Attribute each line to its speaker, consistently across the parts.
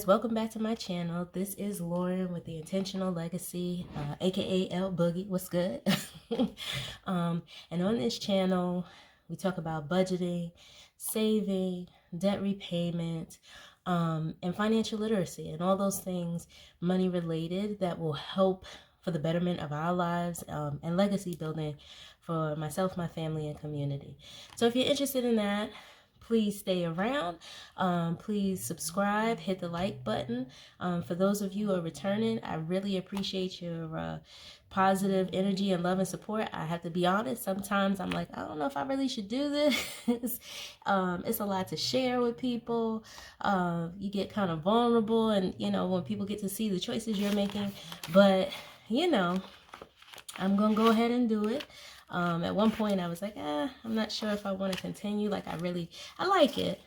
Speaker 1: guys, welcome back to my channel. This is Lauren with the Intentional Legacy, aka L Boogie. What's good? And on this channel we talk about budgeting, saving, debt repayment, and financial literacy, and all those things money related that will help for the betterment of our lives, and legacy building for myself, my family, and community. So if you're interested in that, please stay around. Please subscribe, hit the like button. For those of you who are returning, I really appreciate your positive energy and love and support. I have to be honest, sometimes I'm like, I don't know if I really should do this. It's a lot to share with people. You get kind of vulnerable, and when people get to see the choices you're making. But I'm gonna go ahead and do it. At one point I was like, I'm not sure if I want to continue. Like, I like it,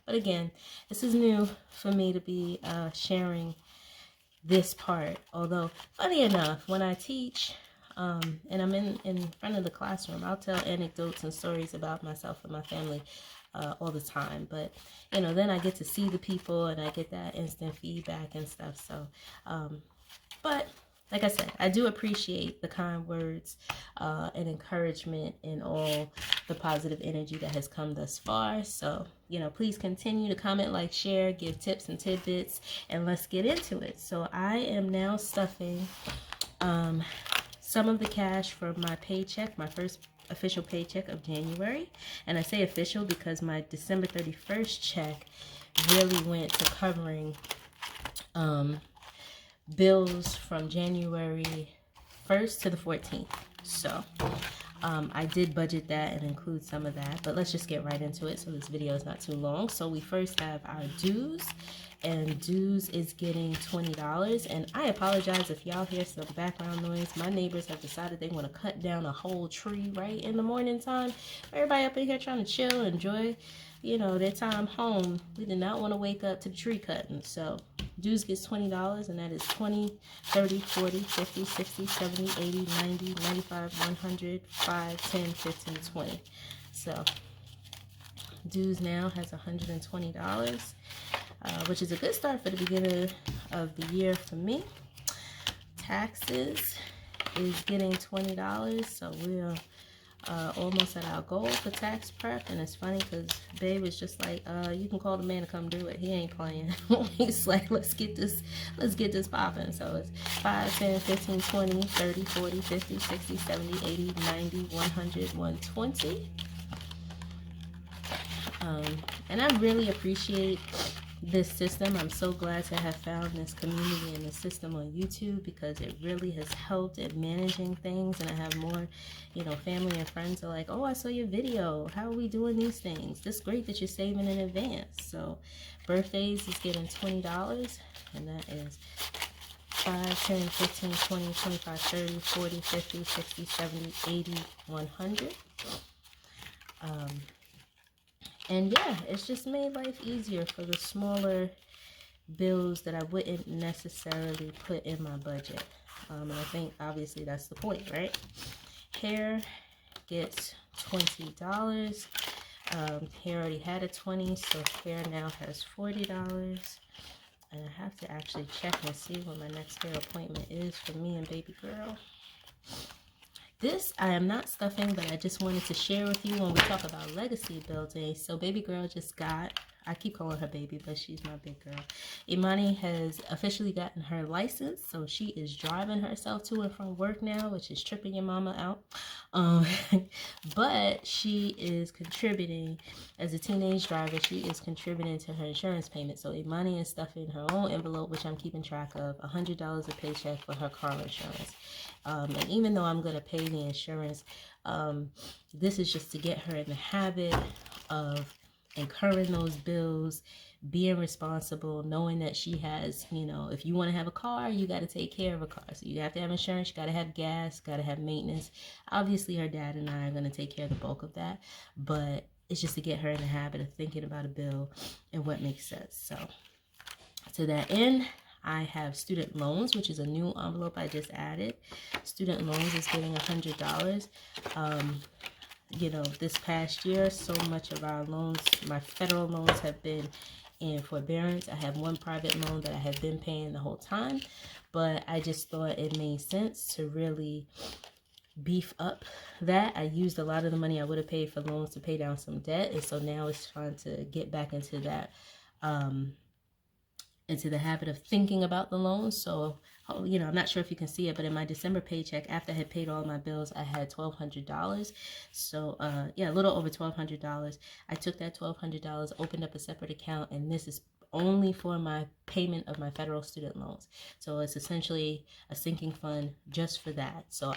Speaker 1: but again, this is new for me to be sharing this part. Although, funny enough, when I teach and I'm in front of the classroom, I'll tell anecdotes and stories about myself and my family all the time. But then I get to see the people and I get that instant feedback and stuff. So but like I said, I do appreciate the kind words and encouragement and all the positive energy that has come thus far. So, please continue to comment, like, share, give tips and tidbits, and let's get into it. So I am now stuffing some of the cash from my paycheck, my first official paycheck of January. And I say official because my December 31st check really went to covering bills from January 1st to the 14th. So I did budget that and include some of that, but let's just get right into it so this video is not too long. So we first have our dues, and dues is getting $20. And I apologize if y'all hear some background noise. My neighbors have decided they want to cut down a whole tree right in the morning time. Everybody up in here trying to chill, enjoy their time home. We did not want to wake up to the tree cutting. So dues gets $20, and that is 20, 30, 40, 50, 60, 70, 80, 90, 95, 100, 5, 10, 15, 20. So dues now has $120, which is a good start for the beginning of the year for me. Taxes is getting $20, so we're almost at our goal for tax prep. And it's funny because babe was just like, you can call the man to come do it, he ain't playing. He's like, let's get this popping. So it's 5, 10, 15, 20, 30, 40, 50, 60, 70, 80, 90, 100, 120. And I really appreciate this system. I'm so glad to have found this community and this system on YouTube, because it really has helped at managing things. And I have more family and friends are like, oh, I saw your video, how are we doing these things? This is great that you're saving in advance. So birthdays is getting $20, and that is 5, 10, 15, 20, 25, 30, 40, 50, 60, 70, 80, 100. And yeah, it's just made life easier for the smaller bills that I wouldn't necessarily put in my budget. And I think obviously that's the point, right? Hair gets $20. Hair already had a 20, so hair now has $40. And I have to actually check and see when my next hair appointment is for me and baby girl. This I am not stuffing, but I just wanted to share with you when we talk about legacy building. So baby girl just got, I keep calling her baby, but she's my big girl. Imani has officially gotten her license, so she is driving herself to and from work now, which is tripping your mama out. But she is contributing as a teenage driver. She is contributing to her insurance payment. So Imani is stuffing her own envelope, which I'm keeping track of, $100 a paycheck for her car insurance. And even though I'm going to pay the insurance, this is just to get her in the habit of incurring those bills, being responsible, knowing that she has, if you want to have a car, you got to take care of a car. So you have to have insurance, you got to have gas, got to have maintenance. Obviously, her dad and I are going to take care of the bulk of that, but it's just to get her in the habit of thinking about a bill and what makes sense. So to that end, I have student loans, which is a new envelope I just added. Student loans is getting $100. This past year, so much of our loans, my federal loans, have been in forbearance. I have one private loan that I have been paying the whole time, but I just thought it made sense to really beef up that. I used a lot of the money I would have paid for loans to pay down some debt, and so now it's trying to get back into that into the habit of thinking about the loans. So, you know, I'm not sure if you can see it, but in my December paycheck, after I had paid all my bills, I had $1,200. So, yeah, a little over $1,200. I took that $1,200, opened up a separate account, and this is only for my payment of my federal student loans. So it's essentially a sinking fund just for that. So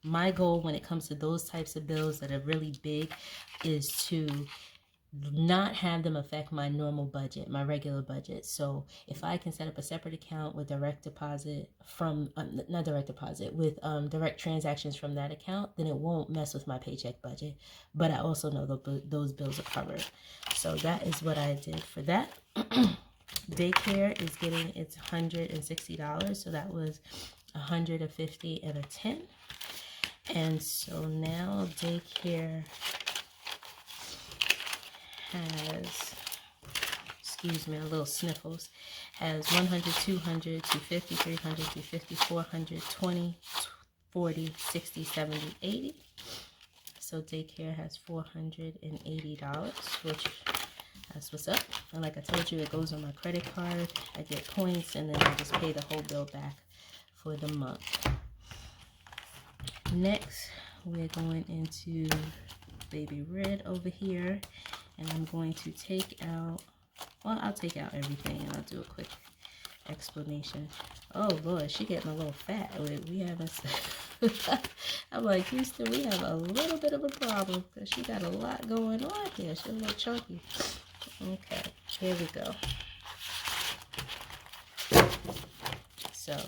Speaker 1: my goal when it comes to those types of bills that are really big is to not have them affect my normal budget, my regular budget. So if I can set up a separate account with direct deposit from, not direct deposit, with direct transactions from that account, then it won't mess with my paycheck budget. But I also know those bills are covered. So that is what I did for that. Daycare is getting its $160. So that was $150 and a 10. And so now Daycare has, excuse me, a little sniffles, has 100, 200, 250, 300, 350, 400, 20, 40, 60, 70, 80. So Daycare has $480, which that's what's up. And like I told you, it goes on my credit card. I get points, and then I just pay the whole bill back for the month. Next, we're going into Baby Red over here. And I'm going to take out, well, I'll take out everything and I'll do a quick explanation. Oh, Lord, she getting a little fat. We haven't, I'm like, Houston, we have a little bit of a problem because she got a lot going on here. She's a little chunky. Okay, here we go. So,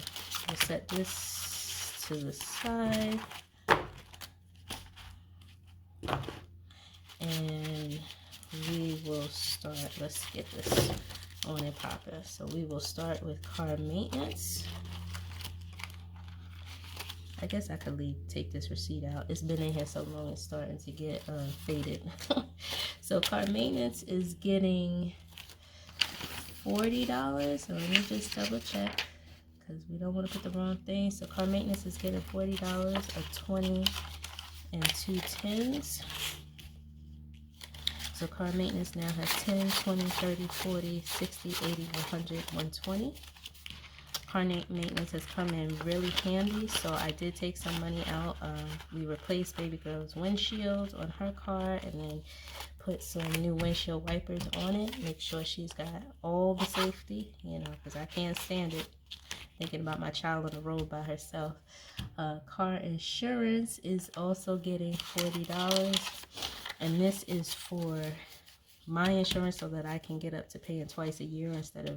Speaker 1: we'll set this to the side. And we will start, let's get this on and popping. So we will start with car maintenance. I guess I could take this receipt out. It's been in here so long it's starting to get faded. So car maintenance is getting $40. So let me just double check because we don't want to put the wrong thing. So car maintenance is getting $40, a 20 and 2 10s. So car maintenance now has 10, 20, 30, 40, 60, 80, 100, 120. Car maintenance has come in really handy, so I did take some money out. We replaced baby girl's windshield on her car and then put some new windshield wipers on it. Make sure she's got all the safety, you know, because I can't stand it thinking about my child on the road by herself. Car insurance is also getting $40. And this is for my insurance so that I can get up to paying twice a year instead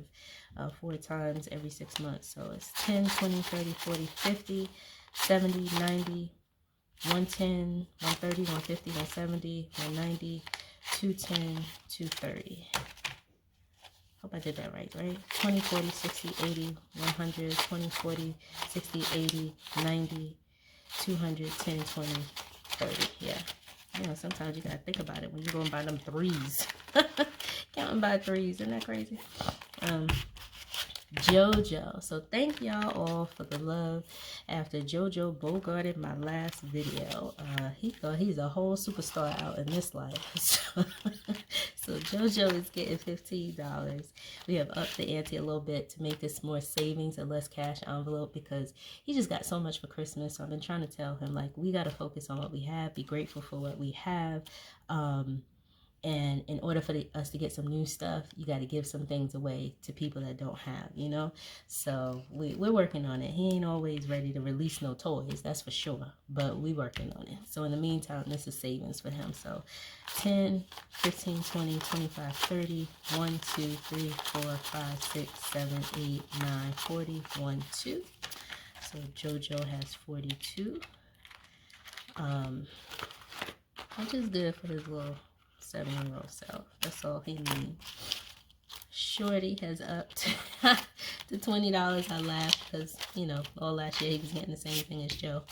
Speaker 1: of 4 times every 6 months. So it's 10, 20, 30, 40, 50, 70, 90, 110, 130, 150, 170, 190, 210, 230. Hope I did that right? 20, 40, 60, 80, 100, 20, 40, 60, 80, 90, 200, 10, 20, 30. Yeah. You know, sometimes you gotta think about it when you're going by them threes. Counting by threes, isn't that crazy? JoJo. So thank y'all all for the love after JoJo bogarted my last video. He thought he's a whole superstar out in this life. So JoJo is getting $15. We have upped the ante a little bit to make this more savings and less cash envelope because he just got so much for Christmas. So I've been trying to tell him, like, we got to focus on what we have, be grateful for what we have. And in order for us to get some new stuff, you got to give some things away to people that don't have, you know? So we're working on it. He ain't always ready to release no toys, that's for sure. But we working on it. So in the meantime, this is savings for him. So 10, 15, 20, 25, 30, 1, 2, 3, 4, 5, 6, 7, 8, 9, 40, 1, 2. So JoJo has 42. Which is good for his little 7-year-old self. That's all he needs. Shorty has upped to $20. I laughed because, you know, all last year he was getting the same thing as Joe.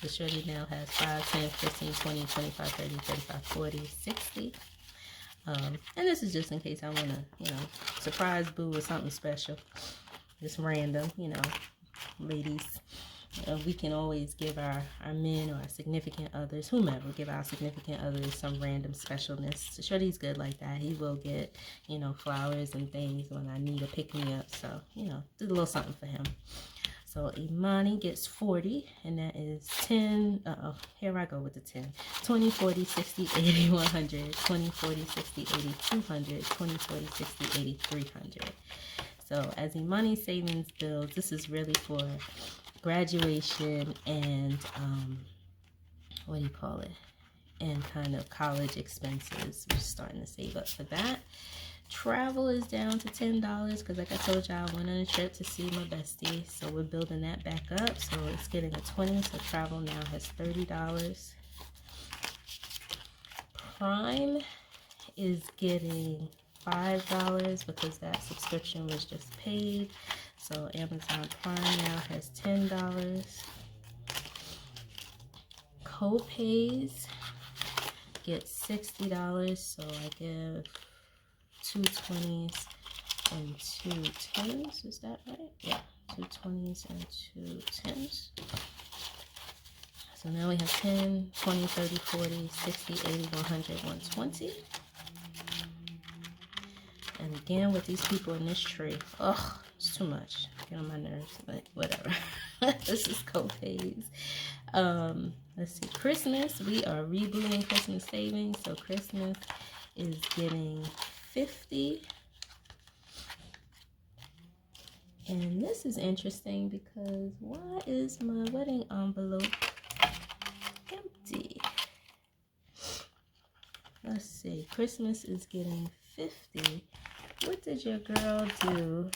Speaker 1: So Shorty now has 5, 10, 15, 20, 25, 30, 35, 40, 60. And this is just in case I want to, you know, surprise boo with something special. Just random, you know, ladies. We can always give our men or our significant others, whomever, give our significant others some random specialness. So Shorty's good like that. He will get, you know, flowers and things when I need a pick-me-up. So, you know, do a little something for him. So Imani gets 40, and that is 10. Here I go with the 10. 20, 40, 60, 80, 100. 20, 40, 60, 80, 200. 20, 40, 60, 80, 300. So as Imani savings builds, this is really for graduation and what do you call it, and kind of college expenses. We're starting to save up for that. Travel is down to $10 because, like I told y'all, I went on a trip to see my bestie, so we're building that back up. So it's getting a 20, so travel now has $30. Prime is getting $5 because that subscription was just paid. So Amazon Prime now has $10. Co-pays get $60, so I give 2 20s and 2 10s. Is that right? Yeah, 2 20s and 2 10s. So now we have 10, 20, 30, 40, 60, 80, 100, 120. And again, with these people in this tree, ugh, it's too much. Get on my nerves, but whatever. This is co-pays. Let's see, Christmas, we are rebooting Christmas savings. So Christmas is getting 50. And this is interesting because why is my wedding envelope empty? Let's see, Christmas is getting 50. What did your girl do?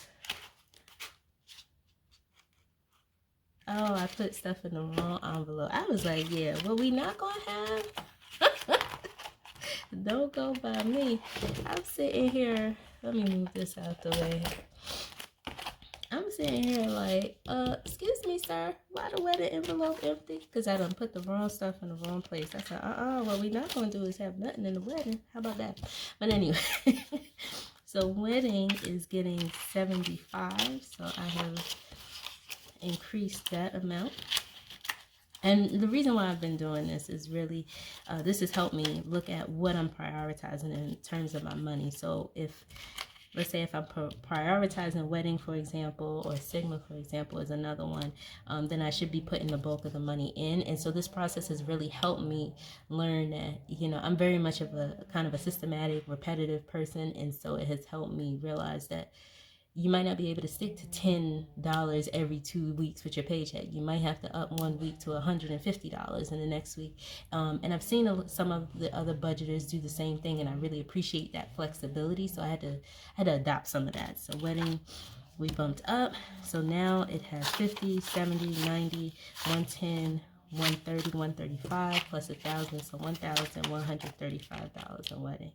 Speaker 1: Oh, I put stuff in the wrong envelope. I was like, yeah, what we not gonna have? Don't go by me. I'm sitting here. Let me move this out the way. I'm sitting here like, excuse me, sir. Why the wedding envelope empty? Because I done put the wrong stuff in the wrong place. I said, what we not gonna do is have nothing in the wedding. How about that? But anyway. So wedding is getting 75. So I have increased that amount. And the reason why I've been doing this is really, this has helped me look at what I'm prioritizing in terms of my money. So if, let's say if I'm prioritizing wedding, for example, or Sigma, for example, is another one, then I should be putting the bulk of the money in. And so this process has really helped me learn that, you know, I'm very much of a kind of a systematic, repetitive person. And so it has helped me realize that you might not be able to stick to $10 every 2 weeks with your paycheck. You might have to up 1 week to $150 in the next week. And I've seen some of the other budgeters do the same thing, and I really appreciate that flexibility. So I had to adopt some of that. So wedding, we bumped up. So now it has 50, 70, 90, 110, 130, 135 plus 1,000, so $1,135 in wedding.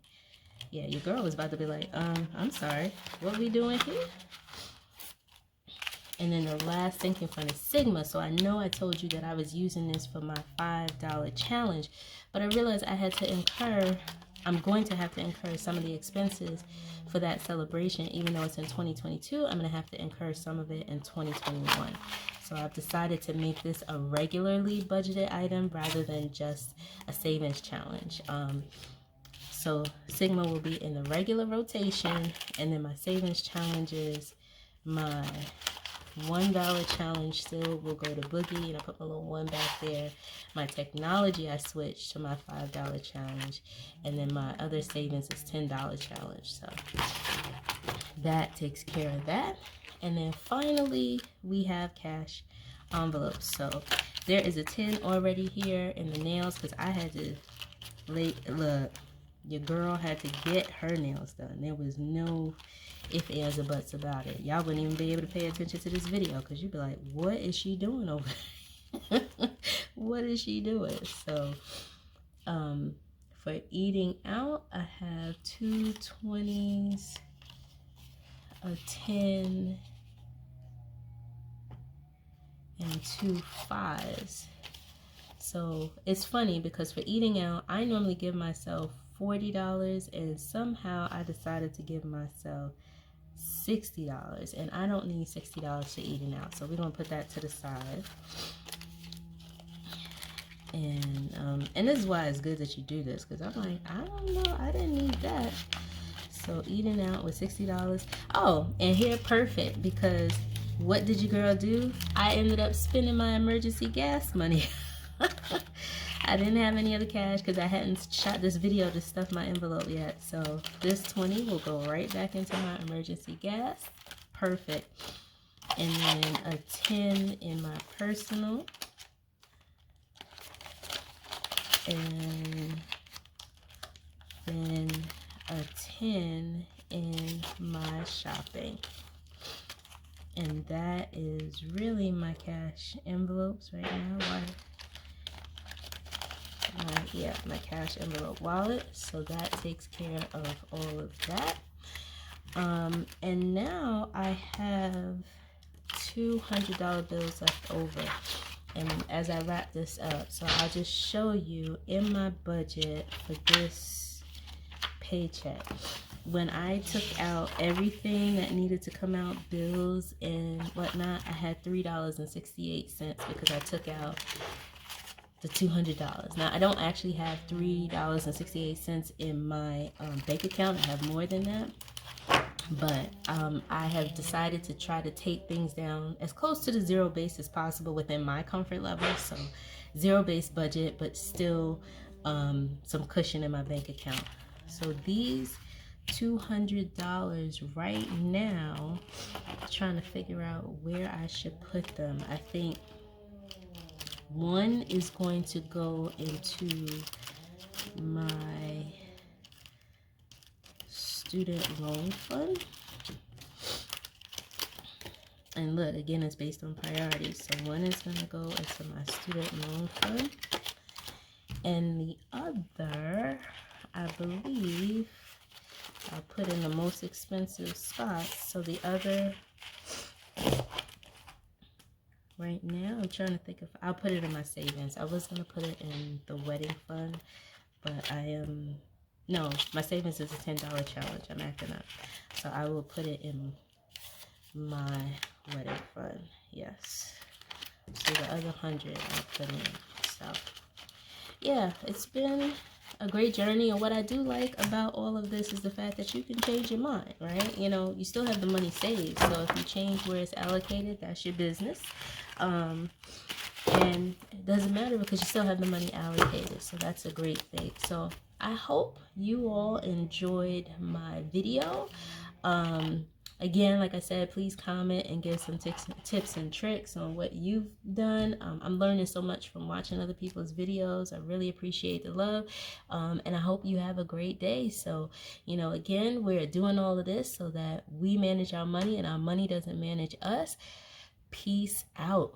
Speaker 1: Yeah, your girl was about to be like, I'm sorry, what are we doing here? And then the last sinking fund is Sigma. So I know I told you that I was using this for my $5 challenge, but I realized I had to incur, I'm going to have to incur some of the expenses for that celebration. Even though it's in 2022, I'm going to have to incur some of it in 2021. So I've decided to make this a regularly budgeted item rather than just a savings challenge. So Sigma will be in the regular rotation, and then my savings challenges, my $1 challenge still will go to Boogie, and I put my little one back there. My technology, I switched to my $5 challenge, and then my other savings is $10 challenge. So that takes care of that. And then finally, we have cash envelopes. So there is a 10 already here in the nails because I had to look. Your girl had to get her nails done. There was no ifs, ands, or buts about it. Y'all wouldn't even be able to pay attention to this video because you'd be like, what is she doing over there? What is she doing? So, for eating out, I have 2 20s, a 10, and 2 5s. So it's funny because for eating out, I normally give myself $40, and somehow I decided to give myself $60, and I don't need $60 to eating out, so we're gonna put that to the side. And this is why it's good that you do this, because I'm like, I don't know, I didn't need that. So eating out with $60. Oh, and here, perfect, because what did your girl do? I ended up spending my emergency gas money. I didn't have any other cash because I hadn't shot this video to stuff my envelope yet. So this 20 will go right back into my emergency gas. Perfect. And then a 10 in my personal. And then a 10 in my shopping. And that is really my cash envelopes right now. My cash envelope wallet. So that takes care of all of that. And now I have $200 bills left over. And as I wrap this up, so I'll just show you in my budget for this paycheck. When I took out everything that needed to come out, bills and whatnot, I had $3.68 because I took out the $200. Now, I don't actually have $3.68 in my bank account. I have more than that. But I have decided to try to take things down as close to the zero base as possible within my comfort level. So zero base budget, but still some cushion in my bank account. So these $200 right now, I'm trying to figure out where I should put them. I think one is going to go into my student loan fund. And look, again, it's based on priorities. So one is going to go into my student loan fund. And the other, I believe, I'll put in the most expensive spots. So the other, right now, I'm trying to think of, I'll put it in my savings. I was going to put it in the wedding fund, but no, my savings is a $10 challenge. I'm acting up. So I will put it in my wedding fund. Yes. So the other 100 I'll put in. So yeah, it's been a great journey. And what I do like about all of this is the fact that you can change your mind, right? You know, you still have the money saved. So if you change where it's allocated, that's your business. And it doesn't matter because you still have the money allocated. So that's a great thing. So I hope you all enjoyed my video. Again, like I said, please comment and give some tips and tricks on what you've done. I'm learning so much from watching other people's videos. I really appreciate the love. And I hope you have a great day. So, you know, again, we're doing all of this so that we manage our money and our money doesn't manage us. Peace out.